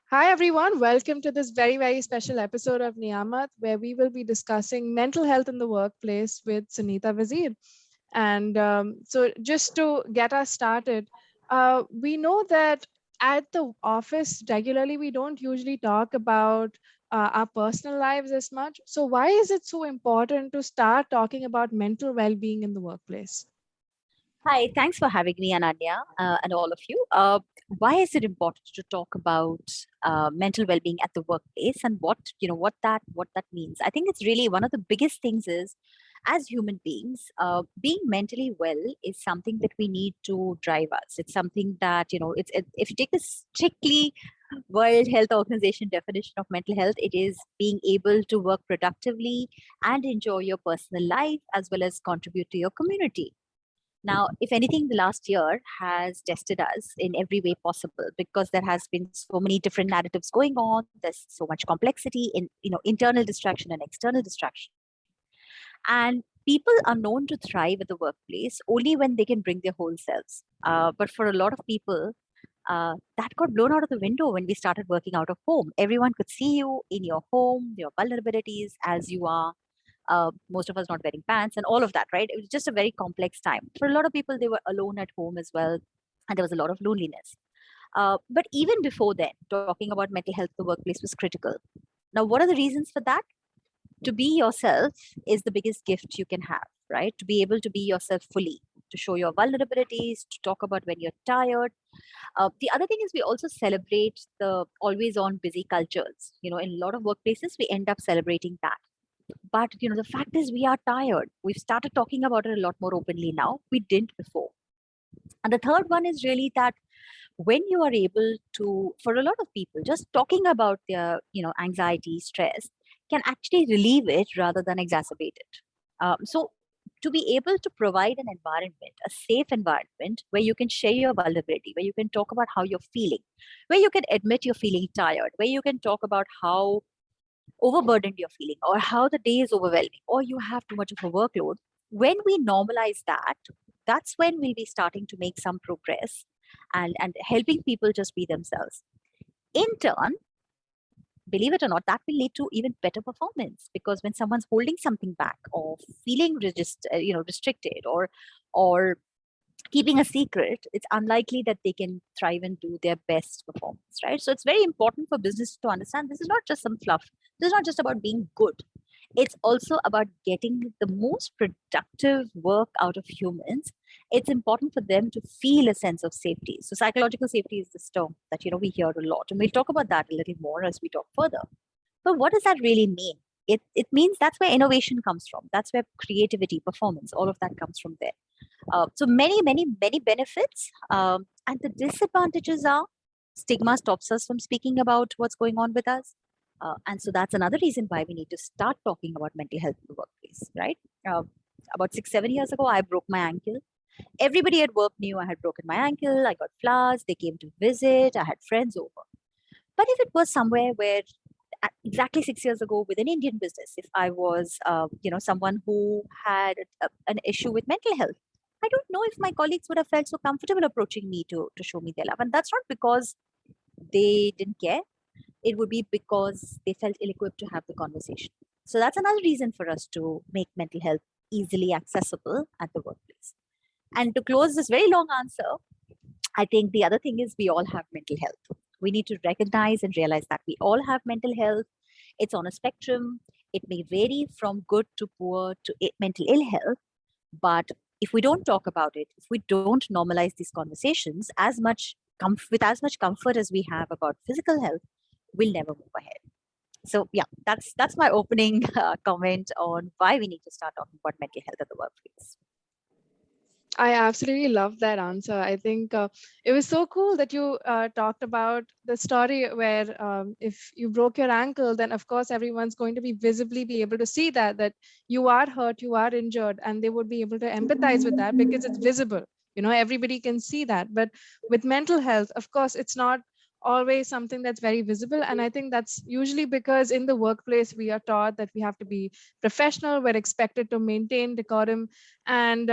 Hi, everyone. Welcome to this very, very special episode of Niyamat, where we will be discussing mental health in the workplace with Sunita Wazir. And so, just to get us started, we know that at the office regularly, we don't usually talk about our personal lives as much. So, why is it so important to start talking about mental well being in the workplace? Hi, thanks for having me, Ananya, and all of you. Why is it important to talk about mental well-being at the workplace, and what that means? I think it's really one of the biggest things is, as human beings, being mentally well is something that we need to drive us. It's something that if you take the strictly World Health Organization definition of mental health, it is being able to work productively and enjoy your personal life as well as contribute to your community. Now, if anything, the last year has tested us in every way possible because there has been so many different narratives going on. There's so much complexity in internal distraction and external distraction. And people are known to thrive at the workplace only when they can bring their whole selves. But for a lot of people, that got blown out of the window when we started working out of home. Everyone could see you in your home, your vulnerabilities as you are, most of us not wearing pants and all of that, right? It was just a very complex time. For a lot of people, they were alone at home as well, and there was a lot of loneliness. But even before then, talking about mental health in the workplace was critical. Now, what are the reasons for that? To be yourself is the biggest gift you can have, right? To be able to be yourself fully, to show your vulnerabilities, to talk about when you're tired. The other thing is we also celebrate the always on busy cultures. In a lot of workplaces, we end up celebrating that, but the fact is we are tired. We've started talking about it a lot more openly now. We didn't before. And the third one is really that when you are able to, for a lot of people, just talking about their anxiety, stress can actually relieve it rather than exacerbate it. So to be able to provide an environment, a safe environment where you can share your vulnerability, where you can talk about how you're feeling, where you can admit you're feeling tired, where you can talk about how overburdened you're feeling, or how the day is overwhelming, or you have too much of a workload. When we normalize that, that's when we'll be starting to make some progress, and helping people just be themselves. In turn, believe it or not, that will lead to even better performance, because when someone's holding something back or feeling restricted, or keeping a secret, it's unlikely that they can thrive and do their best performance, right? So it's very important for business to understand this is not just some fluff. This is not just about being good. It's also about getting the most productive work out of humans. It's important for them to feel a sense of safety. So psychological safety is this term that we hear a lot, and we'll talk about that a little more as we talk further. But what does that really mean? It means that's where innovation comes from. That's where creativity, performance, all of that comes from there. So many, many, many benefits. And the disadvantages are stigma stops us from speaking about what's going on with us. And so that's another reason why we need to start talking about mental health in the workplace, right? Uh, about 6, 7 years ago, I broke my ankle. Everybody at work knew I had broken my ankle. I got flowers. They came to visit. I had friends over. But if it was somewhere where exactly 6 years ago with an Indian business, if I was, someone who had an issue with mental health, I don't know if my colleagues would have felt so comfortable approaching me to show me their love. And that's not because they didn't care. It would be because they felt ill-equipped to have the conversation. So that's another reason for us to make mental health easily accessible at the workplace. And to close this very long answer, I think the other thing is we all have mental health. We need to recognize and realize that we all have mental health. It's on a spectrum. It may vary from good to poor to mental ill health. But if we don't talk about it, if we don't normalize these conversations with as much comfort as we have about physical health, we'll never move ahead. So yeah, that's my opening comment on why we need to start talking about mental health at the workplace. I absolutely love that answer. I think it was so cool that you talked about the story where if you broke your ankle, then of course everyone's going to be visibly be able to see that you are hurt, you are injured, and they would be able to empathize with that because it's visible. Everybody can see that. But with mental health, of course, it's not always something that's very visible. And I think that's usually because in the workplace, we are taught that we have to be professional, we're expected to maintain decorum, and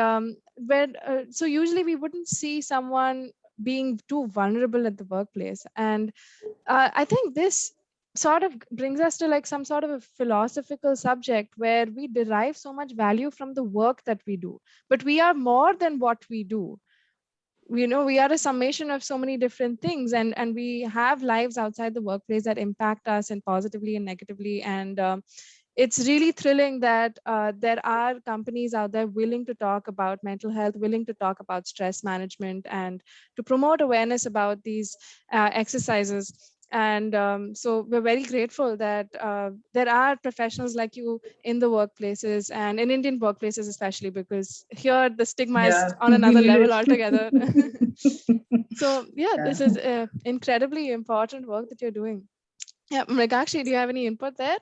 so usually we wouldn't see someone being too vulnerable at the workplace. And I think this sort of brings us to like some sort of a philosophical subject where we derive so much value from the work that we do, but we are more than what we do. We are a summation of so many different things, and we have lives outside the workplace that impact us and positively and negatively. And it's really thrilling that there are companies out there willing to talk about mental health, willing to talk about stress management, and to promote awareness about these exercises. And so we're very grateful that there are professionals like you in the workplaces, and in Indian workplaces especially, because here the stigma is Yeah, on we another need level it. altogether. So yeah, Yeah. this is incredibly important work that you're doing. Yeah, Mrigakshi, do you have any input there?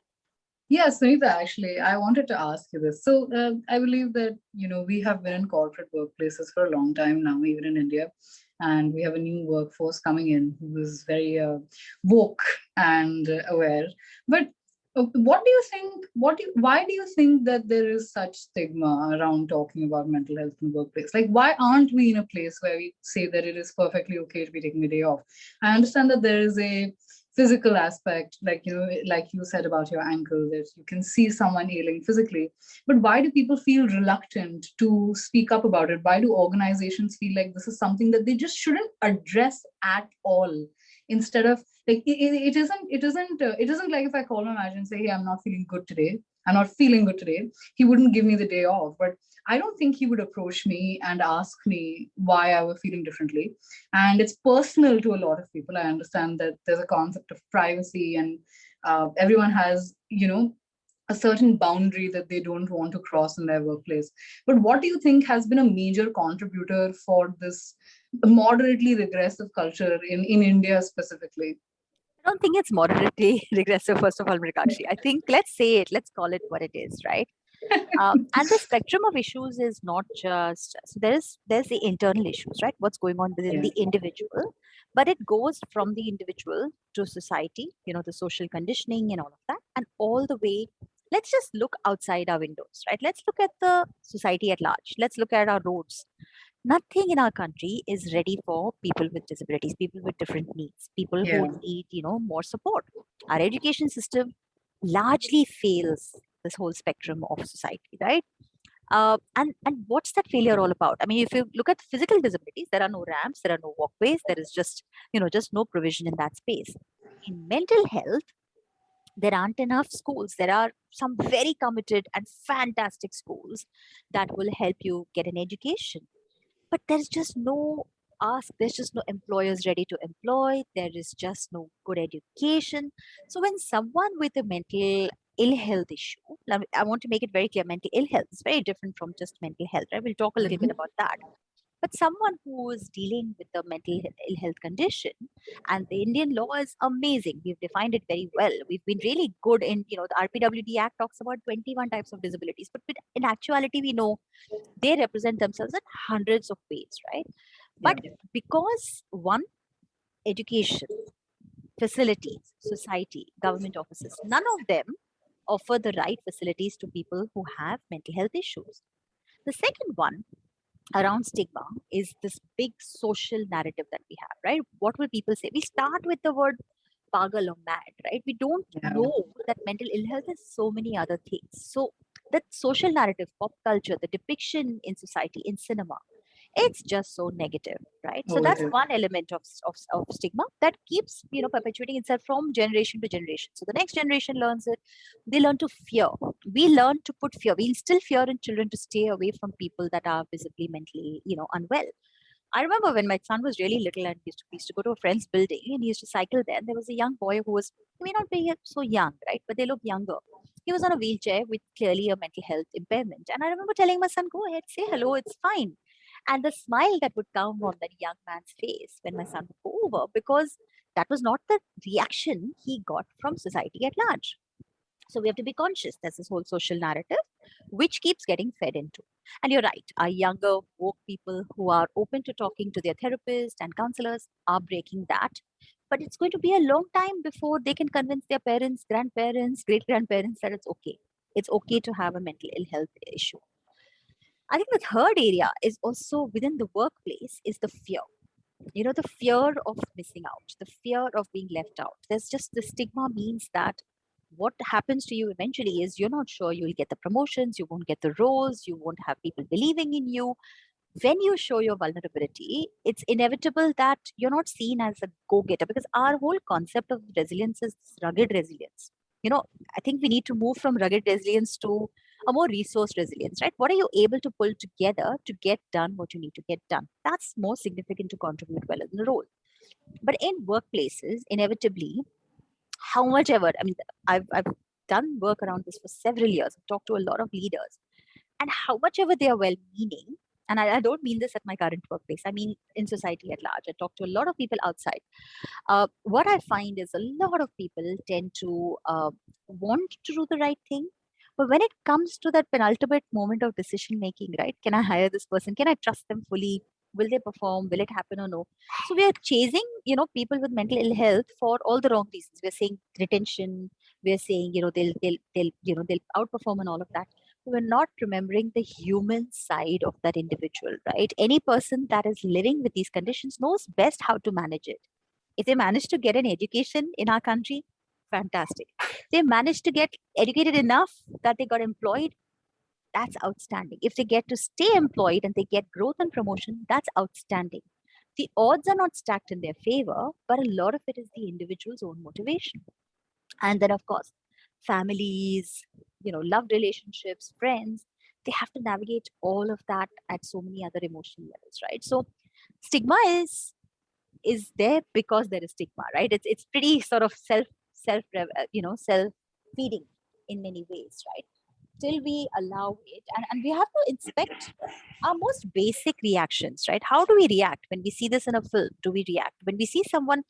Yeah, Sunita, actually, I wanted to ask you this. So, I believe that, we have been in corporate workplaces for a long time now, even in India, and we have a new workforce coming in who is very woke and aware. But what do you think? Why do you think that there is such stigma around talking about mental health in the workplace? Like, why aren't we in a place where we say that it is perfectly okay to be taking a day off? I understand that there is a physical aspect, like like you said about your ankle, that you can see someone ailing physically, but why do people feel reluctant to speak up about it? Why do organizations feel like this is something that they just shouldn't address at all, instead of like it isn't like if I call my manager and say, hey, I'm not feeling good today, he wouldn't give me the day off. But I don't think he would approach me and ask me why I was feeling differently. And it's personal to a lot of people. I understand that there's a concept of privacy, and everyone has a certain boundary that they don't want to cross in their workplace. But what do you think has been a major contributor for this moderately regressive culture in India specifically? I don't think it's moderately regressive, first of all, Mrigakshi. I think let's say it, let's call it what it is, right? And the spectrum of issues is not just, so there's the internal issues, right? What's going on within Yeah. the individual, but it goes from the individual to society, the social conditioning and all of that, and all the way. Let's just look outside our windows, right? Let's look at the society at large. Let's look at our roads. Nothing in our country is ready for people with disabilities, people with different needs, people who Yeah. need, more support. Our education system largely fails this whole spectrum of society, right? And what's that failure all about? I mean, if you look at physical disabilities, there are no ramps, there are no walkways, there is just no provision in that space. In mental health, there aren't enough schools. There are some very committed and fantastic schools that will help you get an education, but there's just no ask, there's just no employers ready to employ, there is just no good education. So when someone with a mental ill health issue, I want to make it very clear, mental ill health is very different from just mental health, right? We'll talk a little bit Mhm. about that. But someone who is dealing with a mental ill health condition, and the Indian law is amazing. We've defined it very well. We've been really good in, the RPWD Act talks about 21 types of disabilities, but in actuality, we know they represent themselves in hundreds of ways, right? Yeah. But because one, education, facilities, society, government offices, none of them offer the right facilities to people who have mental health issues. The second one around stigma is this big social narrative that we have, right? What will people say? We start with the word pagal or mad, right? We don't Yeah. know that mental ill health is so many other things. So that social narrative, pop culture, the depiction in society, in cinema, it's just so negative, right? So Oh, it that's is. one element of stigma that keeps perpetuating itself from generation to generation. So the next generation learns it, they learn to fear. We learn to put fear, we instill fear in children to stay away from people that are visibly mentally unwell. I remember when my son was really little and he used to go to a friend's building and he used to cycle there. And there was a young boy who was, he may not be yet so young, right? But they look younger. He was on a wheelchair with clearly a mental health impairment. And I remember telling my son, go ahead, say hello, it's fine. And the smile that would come on that young man's face when my son would go over, because that was not the reaction he got from society at large. So we have to be conscious. There's this whole social narrative which keeps getting fed into. And you're right, our younger woke people who are open to talking to their therapists and counselors are breaking that. But it's going to be a long time before they can convince their parents, grandparents, great grandparents that it's okay. It's okay to have a mental ill health issue. I think the third area is also within the workplace is the fear. the fear of missing out, the fear of being left out. There's just the stigma means that what happens to you eventually is you're not sure you'll get the promotions, you won't get the roles, you won't have people believing in you. When you show your vulnerability, it's inevitable that you're not seen as a go-getter, because our whole concept of resilience is rugged resilience. I think we need to move from rugged resilience to a more resource resilience, right? What are you able to pull together to get done what you need to get done? That's more significant to contribute well in the role. But in workplaces, inevitably, how much ever, I mean, I've done work around this for several years. I've talked to a lot of leaders, and how much ever they are well meaning, and I don't mean this at my current workplace, I mean in society at large. I talk to a lot of people outside. What I find is a lot of people tend to want to do the right thing. But when it comes to that penultimate moment of decision making, right? Can I hire this person? Can I trust them fully? Will they perform? Will it happen or no? So we are chasing, people with mental ill health for all the wrong reasons. We're saying retention. We're saying, they'll outperform and all of that. We're not remembering the human side of that individual, right? Any person that is living with these conditions knows best how to manage it. If they manage to get an education in our country, fantastic. They managed to get educated enough that they got employed, that's outstanding. If they get to stay employed and they get growth and promotion, that's outstanding. The odds are not stacked in their favor, but a lot of it is the individual's own motivation. And then, of course, families, love relationships, friends, they have to navigate all of that at so many other emotional levels, right? So stigma is there because there is stigma, right? It's pretty sort of self feeding in many ways, right? Till we allow it, and we have to inspect our most basic reactions, right? How do we react when we see this in a film? Do we react when we see someone?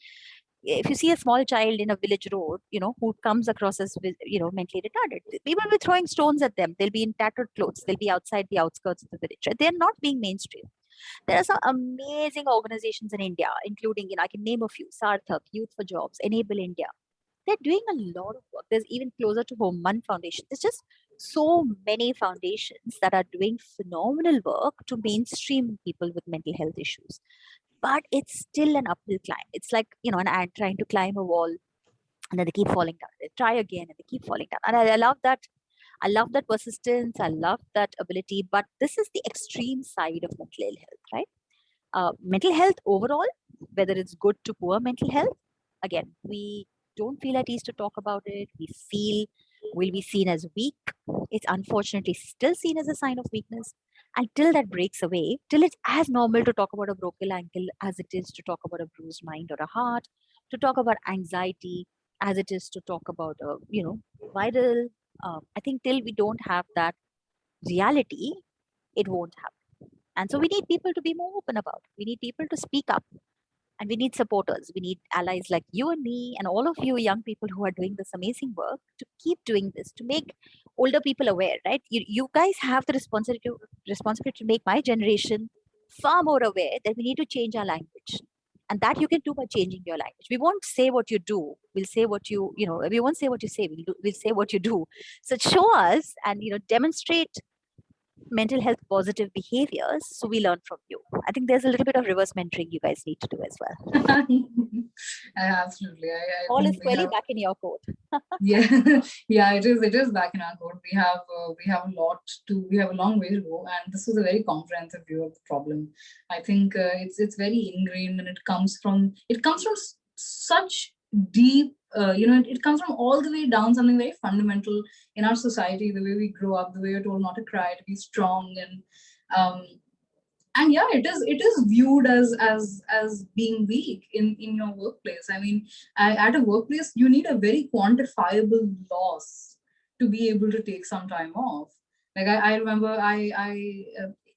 If you see a small child in a village road, who comes across as mentally retarded, people will be throwing stones at them. They'll be in tattered clothes. They'll be outside the outskirts of the village, right? They're not being mainstream. There are some amazing organizations in India, including, I can name a few: Sarthak, Youth for Jobs, Enable India. They're doing a lot of work. There's even Closer to Home, One Foundation. There's just so many foundations that are doing phenomenal work to mainstream people with mental health issues. But it's still an uphill climb. It's like, an ant trying to climb a wall, and then they keep falling down. They try again and they keep falling down. And I love that. I love that persistence. I love that ability. But this is the extreme side of mental ill health, right? Mental health overall, whether it's good to poor mental health, again, we don't feel at ease to talk about it. We feel we'll be seen as weak. It's unfortunately still seen as a sign of weakness. Until that breaks away, till it's as normal to talk about a broken ankle as it is to talk about a bruised mind or a heart, to talk about anxiety as it is to talk about a, viral. I think till we don't have that reality, it won't happen. And so we need people to be more open about it. We need people to speak up, and we need supporters. We need allies like you and me and all of you young people who are doing this amazing work to keep doing this, to make older people aware, right? You guys have the responsibility to make my generation far more aware that we need to change our language. And that you can do by changing your language. We won't say what you do. We'll say what we won't say what you say. We'll say what you do. So show us and, demonstrate mental health positive behaviors so we learn from you. I think there's a little bit of reverse mentoring you guys need to do as well. Absolutely. All think is squarely back in your court. Yeah, yeah, it is back in our court. We have a long way to go, and this was a very comprehensive view of the problem. I think it's very ingrained, and it comes from such deep, it comes from all the way down, something very fundamental in our society, the way we grow up, the way you're told not to cry, to be strong, um, and yeah, it is viewed as being weak in your workplace. I mean, at a workplace you need a very quantifiable loss to be able to take some time off. Like I remember I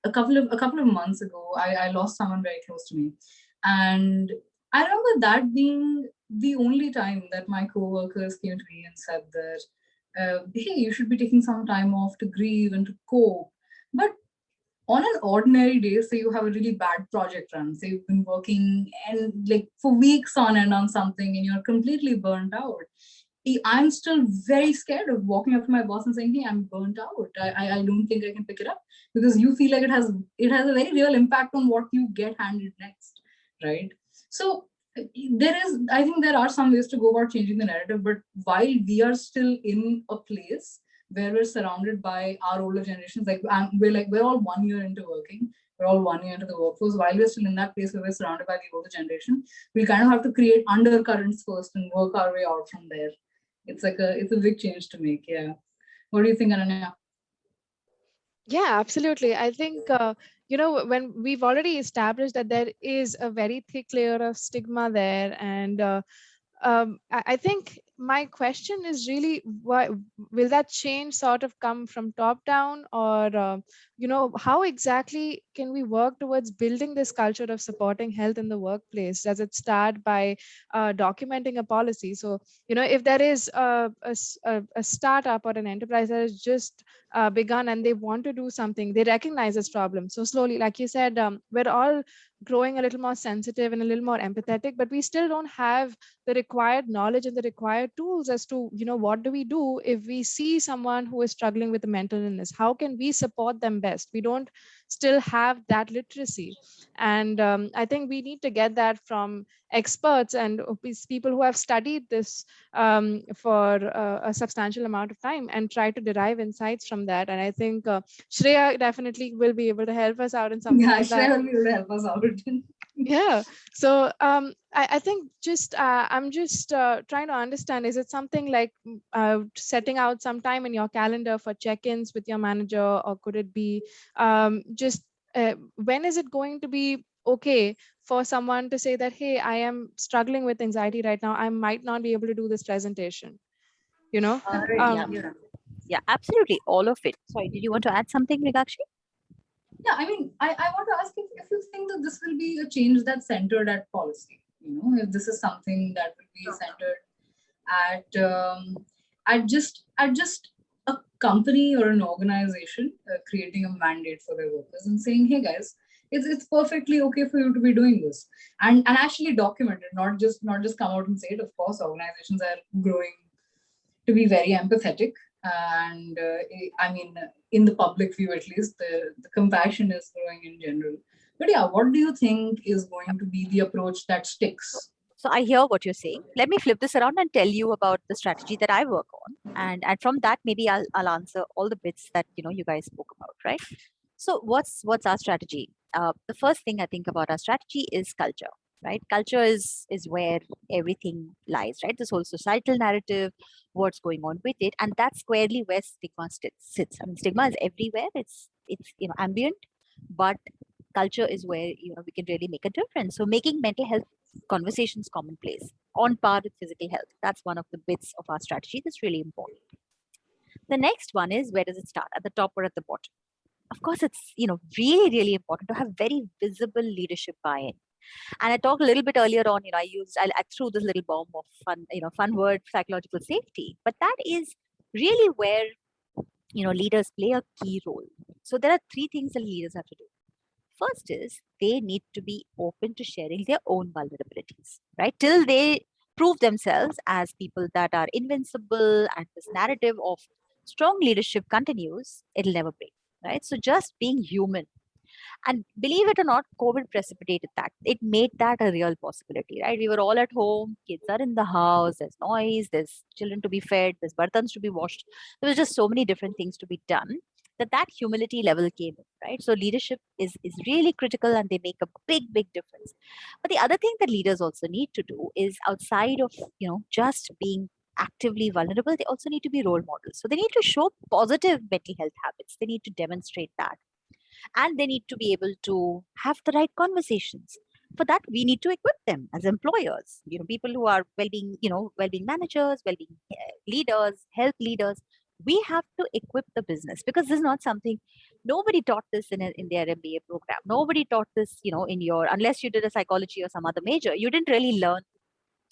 a couple of months ago, I lost someone very close to me, and I remember that being the only time that my coworkers came to me and said that, hey, you should be taking some time off to grieve and to cope. But on an ordinary day, say you have a really bad project run, say you've been working and like for weeks on end on something and you're completely burnt out, I'm still very scared of walking up to my boss and saying, hey, I'm burnt out. I don't think I can pick it up, because you feel like it has a very real impact on what you get handed next. right? So I think there are some ways to go about changing the narrative, but while we are still in a place where we're surrounded by our older generations, we're all 1 year into working, we're all 1 year into the workforce. While we're still in that place where we're surrounded by the older generation, we kind of have to create undercurrents first and work our way out from there. It's a big change to make. Yeah. What do you think, Ananya? Yeah, absolutely. I think, when we've already established that there is a very thick layer of stigma there, and I think my question is really, why will that change sort of come from top down, or how exactly can we work towards building this culture of supporting health in the workplace? Does it start by documenting a policy? So if there is a startup or an enterprise that has just begun and they want to do something, they recognize this problem. So slowly, like you said, we're all growing a little more sensitive and a little more empathetic, but we still don't have the required knowledge and the required tools as to what do we do if we see someone who is struggling with a mental illness. How can we support them best? We don't still have that literacy, and I think we need to get that from experts and people who have studied this for a substantial amount of time and try to derive insights from that. And I think Shreya definitely will be able to help us out in something Yeah, like that. Shreya will be able to help us out. Yeah. So I think I'm just trying to understand, is it something like setting out some time in your calendar for check-ins with your manager, or could it be just when is it going to be okay for someone to say that, hey, I am struggling with anxiety right now, I might not be able to do this presentation, you know? Right. Yeah, Um, Yeah. yeah, absolutely, all of it. Sorry, did you want to add something, Megakshi? Yeah, I mean, I want to ask if you think that this will be a change that's centered at policy. If this is something that will be centered at just a company or an organization creating a mandate for their workers and saying, hey guys, it's perfectly okay for you to be doing this, and actually document it, not just come out and say it. Of course, organizations are growing to be very empathetic, and I mean, in the public view at least, the compassion is growing in general. But yeah, what do you think is going to be the approach that sticks? So I hear what you're saying. Let me flip this around and tell you about the strategy that I work on, and from that maybe I'll answer all the bits that you guys spoke about, right? So what's our strategy? The first thing I think about our strategy is culture, right? Culture is where everything lies, right? This whole societal narrative, what's going on with it, and that's squarely where stigma sits. I mean, stigma is everywhere. It's ambient, but culture is where we can really make a difference. So making mental health conversations commonplace on par with physical health, that's one of the bits of our strategy that's really important. The next one is, where does it start, at the top or at the bottom? Of course, it's really really important to have very visible leadership buy-in. And I talked a little bit earlier on, I threw this little bomb of fun word, psychological safety, but that is really where leaders play a key role. So there are three things that leaders have to do. First is, they need to be open to sharing their own vulnerabilities, right? Till they prove themselves as people that are invincible and this narrative of strong leadership continues, it'll never break, right? So just being human. And believe it or not, COVID precipitated that. It made that a real possibility, right? We were all at home, kids are in the house, there's noise, there's children to be fed, there's bartans to be washed. There was just so many different things to be done, that humility level came in, right? So leadership is really critical, and they make a big difference. But the other thing that leaders also need to do is, outside of just being actively vulnerable, they also need to be role models. So they need to show positive mental health habits. They need to demonstrate that, and they need to be able to have the right conversations. For that, we need to equip them as employers, people who are well-being, well-being managers, well-being leaders, health leaders. We have to equip the business, because this is not something, nobody taught this in their MBA program. Nobody taught this, in your, unless you did a psychology or some other major, you didn't really learn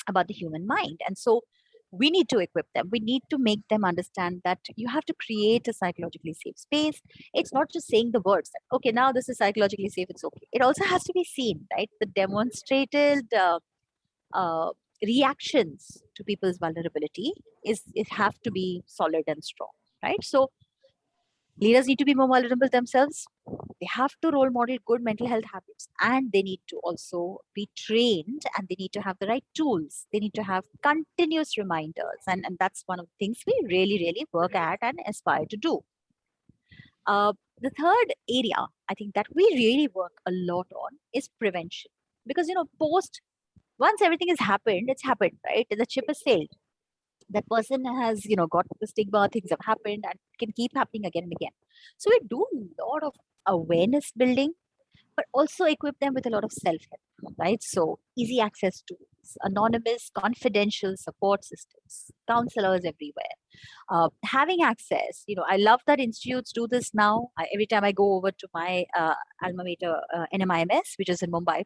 about the human mind. And so we need to equip them. We need to make them understand that you have to create a psychologically safe space. It's not just saying the words that, okay, now this is psychologically safe, it's okay. It also has to be seen, right? The demonstrated uh, reactions to people's vulnerability, it have to be solid and strong, right? So Leaders need to be more vulnerable themselves. They have to role model good mental health habits, and they need to also be trained, and they need to have the right tools. They need to have continuous reminders. And that's one of the things we really, really work at and aspire to do. The third area I think that we really work a lot on is prevention. Because, once everything has happened, it's happened, right? The ship has sailed. That person has, got the stigma, things have happened and can keep happening again and again. So we do a lot of awareness building, but also equip them with a lot of self-help, right? So easy access tools, anonymous, confidential support systems, counselors everywhere, having access. I love that institutes do this now. Every time I go over to my alma mater, NMIMS, which is in Mumbai,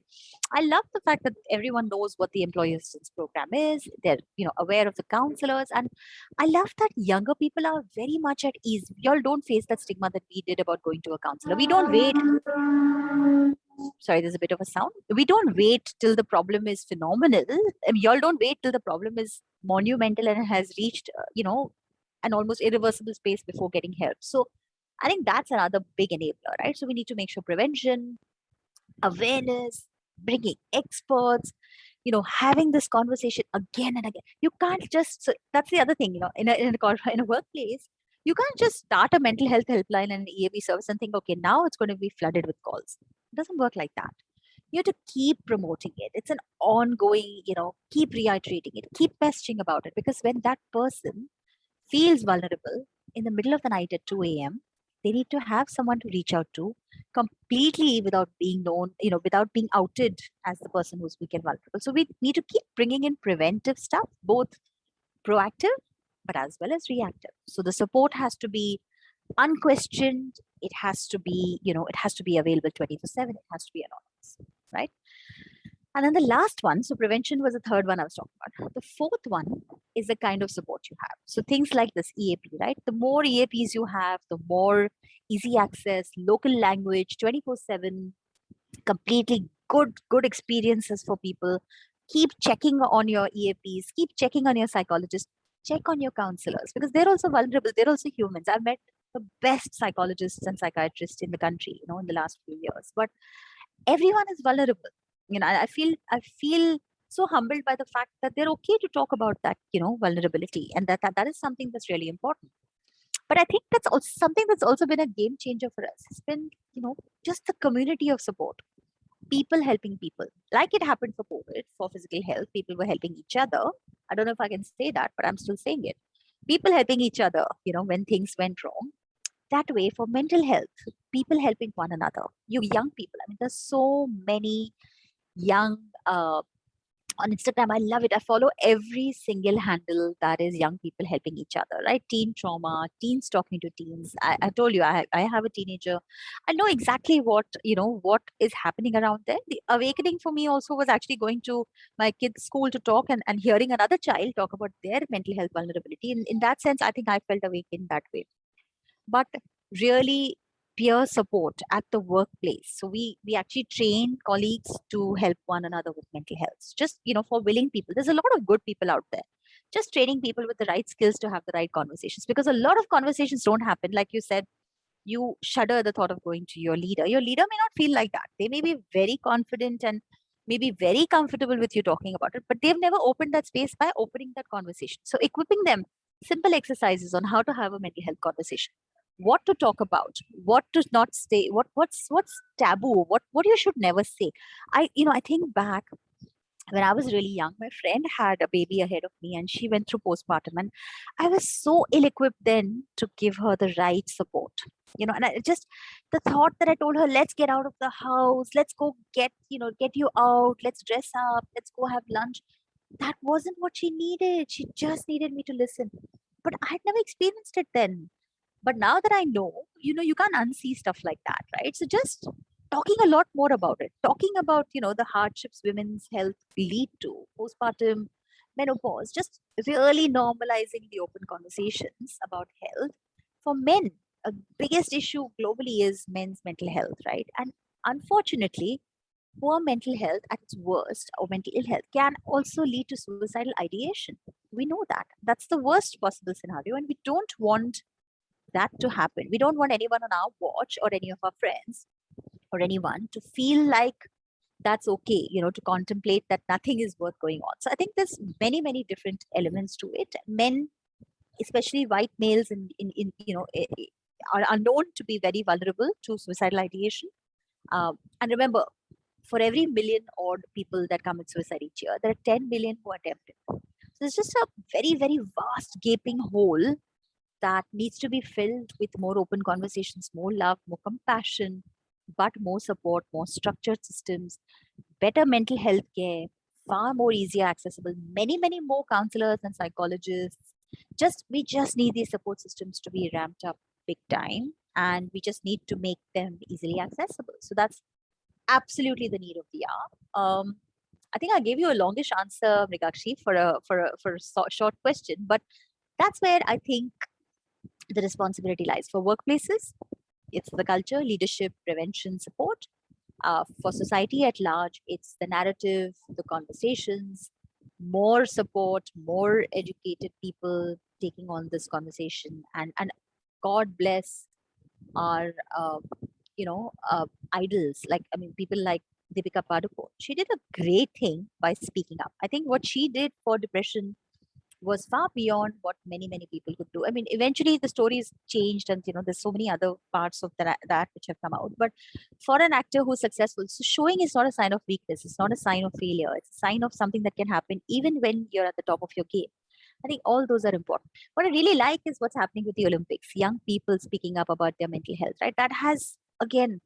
I love the fact that everyone knows what the employee assistance program is. They're aware of the counselors, and I love that younger people are very much at ease. Y'all don't face that stigma that we did about going to a counselor. We don't wait. Sorry, there's a bit of a sound. We don't wait till the problem is phenomenal. Y'all don't wait till the problem is monumental and has reached, an almost irreversible space before getting help. So I think that's another big enabler, right? So we need to make sure prevention, awareness, bringing experts, having this conversation again and again. You can't just, so that's the other thing, in a workplace, you can't just start a mental health helpline and an EAP service and think, okay, now it's going to be flooded with calls. It doesn't work like that. You have to keep promoting it. It's an ongoing, keep reiterating it, keep messaging about it. Because when that person feels vulnerable in the middle of the night at 2 a.m., they need to have someone to reach out to completely without being known, without being outed as the person who's weak and vulnerable. So we need to keep bringing in preventive stuff, both proactive, but as well as reactive. So the support has to be unquestioned. It has to be, it has to be available 24/7. It has to be anonymous, right? And then the last one, so prevention was the third one I was talking about. The fourth one is the kind of support you have. So things like this EAP, right? The more EAPs you have, the more easy access, local language, 24/7, completely good experiences for people. Keep checking on your EAPs, keep checking on your psychologists, check on your counselors, because they're also vulnerable. They're also humans. I've met the best psychologists and psychiatrists in the country, in the last few years. But everyone is vulnerable. I feel so humbled by the fact that they're okay to talk about that, vulnerability, and that is something that's really important. But I think that's also something that's also been a game changer for us. It's been, just the community of support, people helping people. Like it happened for COVID, for physical health, people were helping each other. I don't know if I can say that, but I'm still saying it. People helping each other, when things went wrong. That way for mental health, people helping one another. You young people, I mean, there's so many young on Instagram. I love it. I follow every single handle that is young people helping each other, right? Teen trauma, teens talking to teens. I told you, I have a teenager. I know exactly what is happening around there. The awakening for me also was actually going to my kids' school to talk and hearing another child talk about their mental health vulnerability. In that sense, I think I felt awakened that way. But really, peer support at the workplace. So we actually train colleagues to help one another with mental health. Just for willing people. There's a lot of good people out there. Just training people with the right skills to have the right conversations, because a lot of conversations don't happen. Like you said, you shudder the thought of going to your leader. Your leader may not feel like that. They may be very confident and maybe very comfortable with you talking about it, but they've never opened that space by opening that conversation. So equipping them simple exercises on how to have a mental health conversation, what to talk about, what to not say, what's taboo, what you should never say. I think back when I was really young, my friend had a baby ahead of me and she went through postpartum, and I was so ill equipped then to give her the right support. And I just, the thought that I told her, let's get out of the house, let's go get you out, let's dress up, let's go have lunch. That wasn't what she needed. She just needed me to listen. But I'd never experienced it then. But now that I know, you can't unsee stuff like that, right? So just talking a lot more about it, talking about, the hardships women's health lead to, postpartum, menopause, just really normalizing the open conversations about health. For men, a biggest issue globally is men's mental health, right? And unfortunately, poor mental health at its worst, or mental ill health, can also lead to suicidal ideation. We know that. That's the worst possible scenario, and we don't want that to happen. We don't want anyone on our watch or any of our friends or anyone to feel like that's okay, to contemplate that nothing is worth going on. So I think there's many, many different elements to it. Men, especially white males, are known to be very vulnerable to suicidal ideation. And remember, for every million odd people that commit suicide each year, there are 10 million who attempt it. So it's just a very, very vast gaping hole that needs to be filled with more open conversations, more love, more compassion, but more support, more structured systems, better mental health care, far more easier accessible, many, many more counselors and psychologists. We just need these support systems to be ramped up big time, and we just need to make them easily accessible. So that's absolutely the need of the hour. I think I gave you a longish answer, Mrigakshi, for a short question, but that's where I think the responsibility lies for workplaces. It's the culture, leadership, prevention, support. For society at large, it's the narrative, the conversations, more support, more educated people taking on this conversation, and God bless our idols. People like Deepika Padukone. She did a great thing by speaking up. I think what she did for depression was far beyond what many, many people could do. I mean, eventually the stories changed, and there's so many other parts of that which have come out. But for an actor who's successful, so showing is not a sign of weakness, it's not a sign of failure, it's a sign of something that can happen even when you're at the top of your game. I think all those are important. What I really like is what's happening with the Olympics, young people speaking up about their mental health, right? That has, again,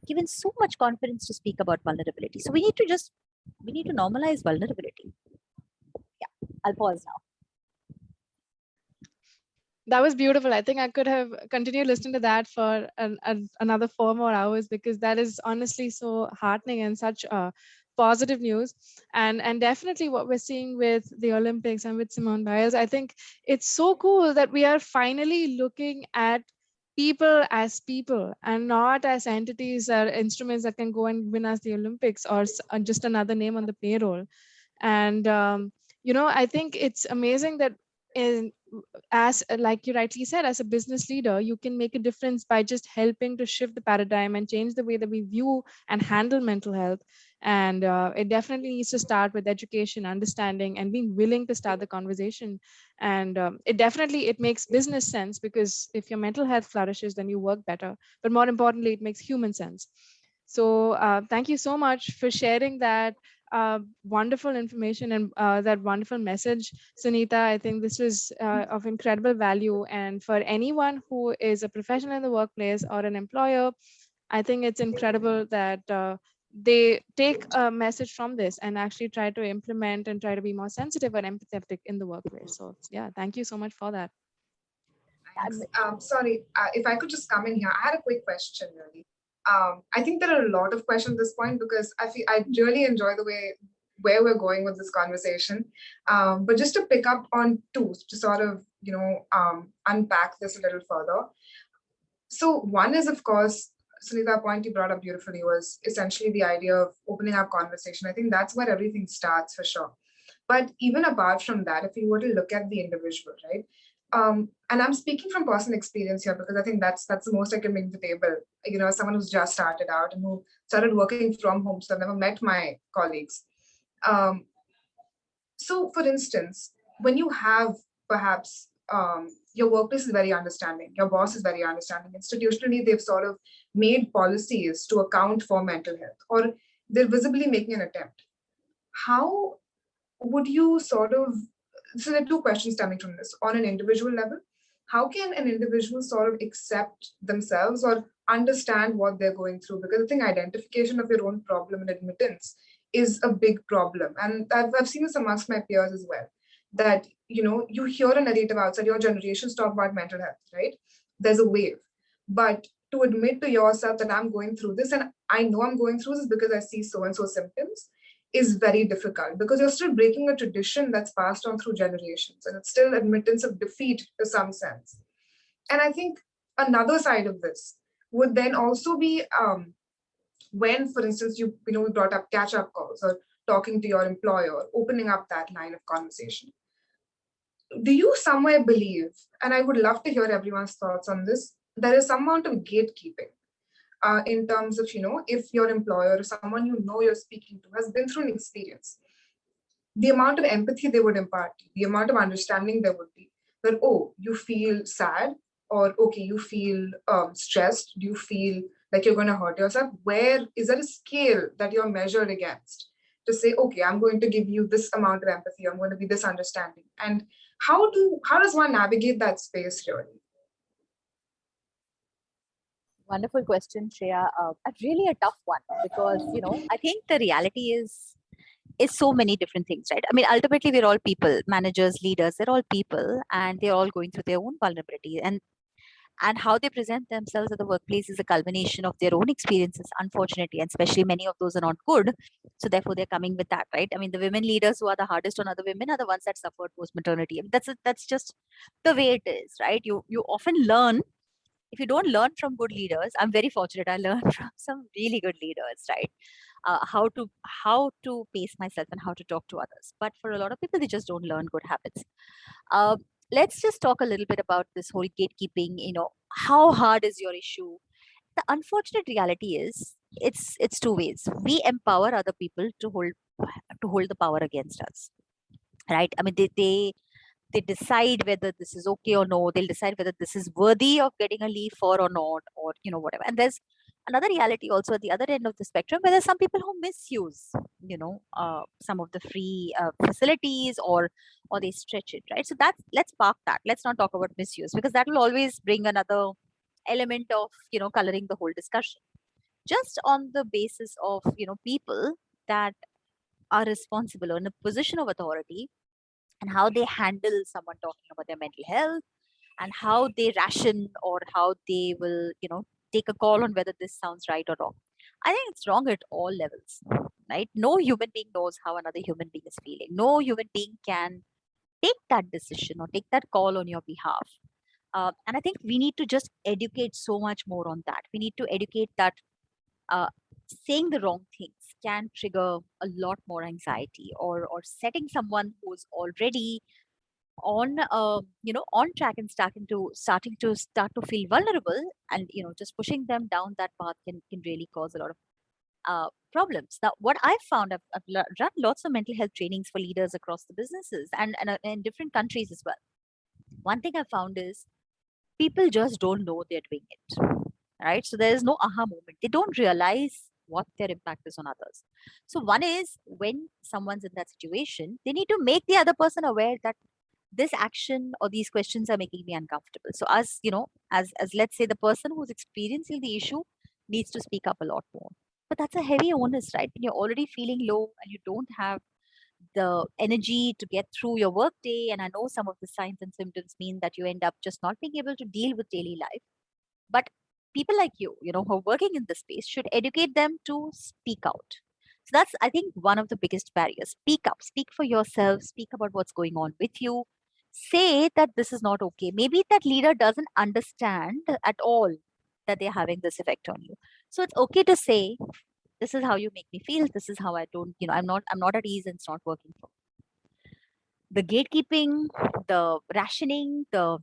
given so much confidence to speak about vulnerability. So we need to normalize vulnerability. Yeah, I'll pause now. That was beautiful. I think I could have continued listening to that for another 4 more hours, because that is honestly so heartening and such positive news. And definitely what we're seeing with the Olympics and with Simone Biles, I think it's so cool that we are finally looking at people as people and not as entities or instruments that can go and win us the Olympics, or just another name on the payroll. And I think it's amazing that in as like you rightly said, as a business leader, you can make a difference by just helping to shift the paradigm and change the way that we view and handle mental health. And it definitely needs to start with education, understanding, and being willing to start the conversation. And it makes business sense, because if your mental health flourishes, then you work better. But more importantly, it makes human sense. So thank you so much for sharing that wonderful information and that wonderful message, Sunita. I think this was of incredible value. And for anyone who is a professional in the workplace or an employer, I think it's incredible that they take a message from this and actually try to implement and try to be more sensitive and empathetic in the workplace. So yeah, thank you so much for that. Thanks. Sorry, if I could just come in here. I had a quick question, really. I think there are a lot of questions at this point, because I really enjoy the way where we're going with this conversation. But just to pick up on two, to sort of unpack this a little further. So one is, of course, Sunita, a point you brought up beautifully was essentially the idea of opening up conversation. I think that's where everything starts, for sure. But even apart from that, if you were to look at the individual, right? And I'm speaking from personal experience here, because I think that's the most I can bring to the table. As someone who's just started out and who started working from home, so I've never met my colleagues. So, for instance, when you have perhaps your workplace is very understanding, your boss is very understanding. Institutionally, they've sort of made policies to account for mental health, or they're visibly making an attempt. How would you so there are two questions stemming from this. On an individual level, how can an individual sort of accept themselves or understand what they're going through? Because I think identification of your own problem and admittance is a big problem. And I've seen this amongst my peers as well, that, you hear a narrative outside, your generations talk about mental health, right? There's a wave. But to admit to yourself that I'm going through this, and I know I'm going through this because I see so-and-so symptoms, is very difficult, because you're still breaking a tradition that's passed on through generations, and it's still admittance of defeat to some sense. And I think another side of this would then also be when, for instance, we brought up catch-up calls or talking to your employer, opening up that line of conversation. do you somewhere believe, and I would love to hear everyone's thoughts on this, there is some amount of gatekeeping in terms of, if your employer or someone you're speaking to has been through an experience, the amount of empathy they would impart, the amount of understanding there would be that, oh, you feel sad, or okay, you feel stressed, do you feel like you're going to hurt yourself? Where is there a scale that you're measured against to say, okay, I'm going to give you this amount of empathy, I'm going to be this understanding? And how does one navigate that space really? Wonderful question, Shreya. Really a tough one because I think the reality is so many different things, right? I mean, ultimately, we're all people, managers, leaders. They're all people, and they're all going through their own vulnerability, and how they present themselves at the workplace is a culmination of their own experiences, unfortunately, and especially many of those are not good. So therefore, they're coming with that, right? I mean, the women leaders who are the hardest on other women are the ones that suffered post maternity. I mean, that's just the way it is, right? You often learn if you don't learn from good leaders. I'm very fortunate. I learned from some really good leaders, right? How to pace myself and how to talk to others. But for a lot of people, they just don't learn good habits. Uh, let's just talk a little bit about this whole gatekeeping. How hard is your issue? The unfortunate reality is it's two ways. We empower other people to hold the power against us, right? I mean, they decide whether this is okay or no. They'll decide whether this is worthy of getting a leave for or not, or whatever. And there's another reality also at the other end of the spectrum where there's some people who misuse some of the free facilities, or they stretch it, right? So that's, let's park that. Let's not talk about misuse because that will always bring another element of coloring the whole discussion. Just on the basis of people that are responsible or in a position of authority, and how they handle someone talking about their mental health, and how they ration or how they will take a call on whether this sounds right or wrong. I think it's wrong at all levels, right? No human being knows how another human being is feeling. No human being can take that decision or take that call on your behalf. And I think we need to just educate so much more on that. We need to educate that uh, saying the wrong things can trigger a lot more anxiety, or setting someone who's already on on track and starting to feel vulnerable, and just pushing them down that path can really cause a lot of problems. Now, what I found, I've run lots of mental health trainings for leaders across the businesses, and in different countries as well. One thing I found is people just don't know they're doing it, right? So there is no aha moment. They don't realize what their impact is on others. So one is, when someone's in that situation, they need to make the other person aware that this action or these questions are making me uncomfortable. So as let's say the person who's experiencing the issue needs to speak up a lot more. But that's a heavy onus, right? When you're already feeling low and you don't have the energy to get through your work day, and I know some of the signs and symptoms mean that you end up just not being able to deal with daily life. But people like you who are working in this space should educate them to speak out. So that's, I think, one of the biggest barriers. Speak up, speak for yourself, speak about what's going on with you. Say that this is not okay. Maybe that leader doesn't understand at all that they're having this effect on you. So it's okay to say, this is how you make me feel. This is how I don't, I'm not at ease and it's not working for me. The gatekeeping, the rationing, the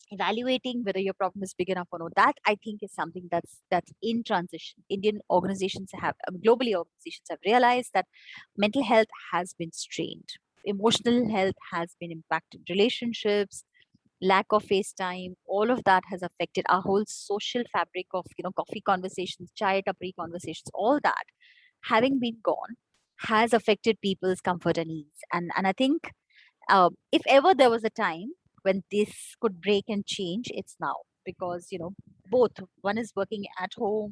evaluating whether your problem is big enough or not, that I think is something that's in transition. Indian organizations have, globally organizations have realized that mental health has been strained, emotional health has been impacted, relationships, lack of face time, all of that has affected our whole social fabric of coffee conversations, chai tapri conversations. All that having been gone has affected people's comfort and ease. And I think if ever there was a time when this could break and change, it's now. Because both, one is working at home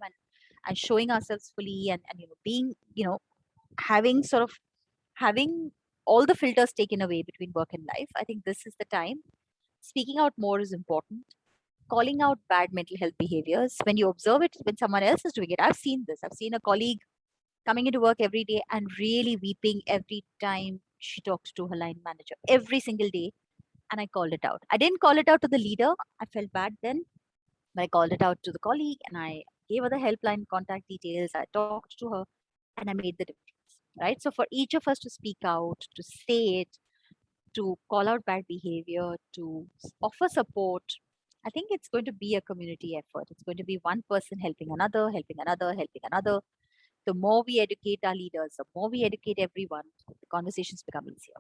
and showing ourselves fully, and being having sort of having all the filters taken away between work and life. I think this is the time. Speaking out more is important. Calling out bad mental health behaviors when you observe it, when someone else is doing it. I've seen this. I've seen a colleague coming into work every day and really weeping every time she talked to her line manager, every single day. And I called it out. I didn't call it out to the leader. I felt bad then, but I called it out to the colleague, and I gave her the helpline contact details. I talked to her, and I made the difference. Right. So for each of us to speak out, to say it, to call out bad behavior, to offer support. I think it's going to be a community effort. It's going to be one person helping another, helping another, helping another. The more we educate our leaders, the more we educate everyone, the conversations become easier.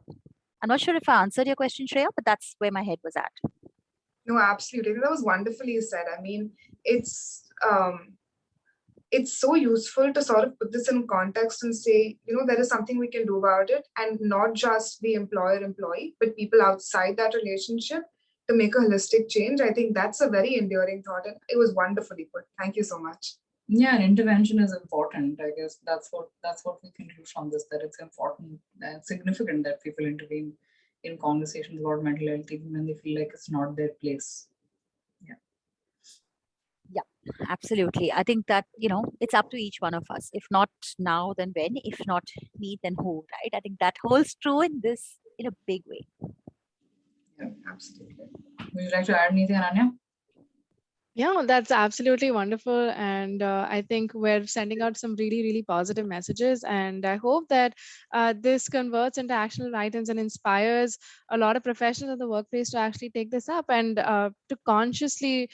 I'm not sure if I answered your question, Shreya, but that's where my head was at. No, absolutely. I think that was wonderfully said. I mean, it's so useful to sort of put this in context and say, there is something we can do about it, and not just the employer-employee, but people outside that relationship to make a holistic change. I think that's a very enduring thought, and it was wonderfully put. Thank you so much. Yeah, and intervention is important. I guess that's what we conclude from this, that it's important and significant that people intervene in conversations about mental health even when they feel like it's not their place. Yeah, absolutely. I think that, it's up to each one of us. If not now, then when? If not me, then who, right? I think that holds true in a big way. Yeah, absolutely. Would you like to add anything, Ananya? Yeah, that's absolutely wonderful. And I think we're sending out some really, really positive messages. And I hope that this converts into actionable items and inspires a lot of professionals in the workplace to actually take this up and to consciously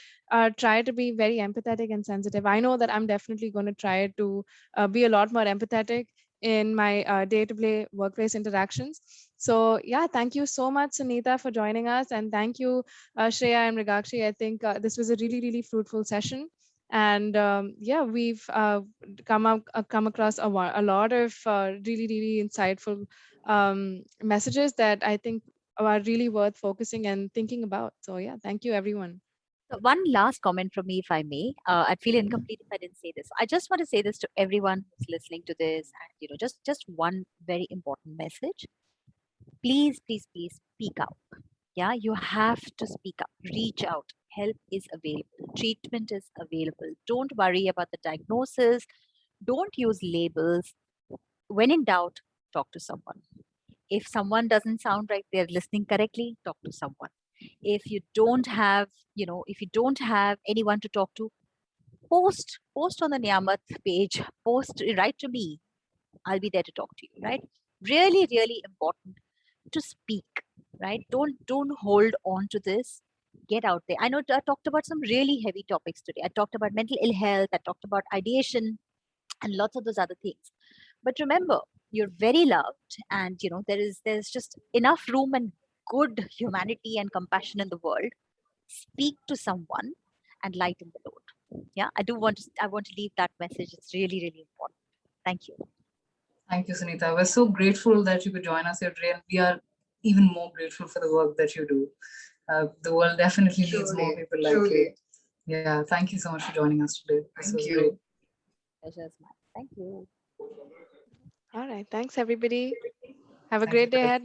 try to be very empathetic and sensitive. I know that I'm definitely going to try to be a lot more empathetic in my day-to-day workplace interactions. So yeah, thank you so much, Sunita, for joining us. And thank you, Shreya and Rigakshi. I think this was a really, really fruitful session. And yeah, we've come across a lot of really, really insightful messages that I think are really worth focusing and thinking about. So yeah, thank you, everyone. So one last comment from me, if I may. I'd feel incomplete if I didn't say this. I just want to say this to everyone who's listening to this, and just one very important message. Please, please, please speak out. Yeah, you have to speak up. Reach out. Help is available. Treatment is available. Don't worry about the diagnosis. Don't use labels. When in doubt, talk to someone. If someone doesn't sound like they're listening correctly, talk to someone. If you don't have, anyone to talk to, post on the Niyamat page, write to me. I'll be there to talk to you, right? Really, really important to speak, right? Don't hold on to this. Get out there. I know I talked about some really heavy topics today. I talked about mental ill health. I talked about ideation and lots of those other things. But remember, you're very loved, and there's just enough room and good humanity and compassion in the world. Speak to someone and lighten the load. Yeah, I want to leave that message. It's really, really important. Thank you. Thank you, Sunita. We're so grateful that you could join us here today, and we are even more grateful for the work that you do. The world definitely needs more people like you. Yeah, thank you so much for joining us today. This was great. Pleasure's mine. Thank you. All right. Thanks, everybody. Have a great day ahead.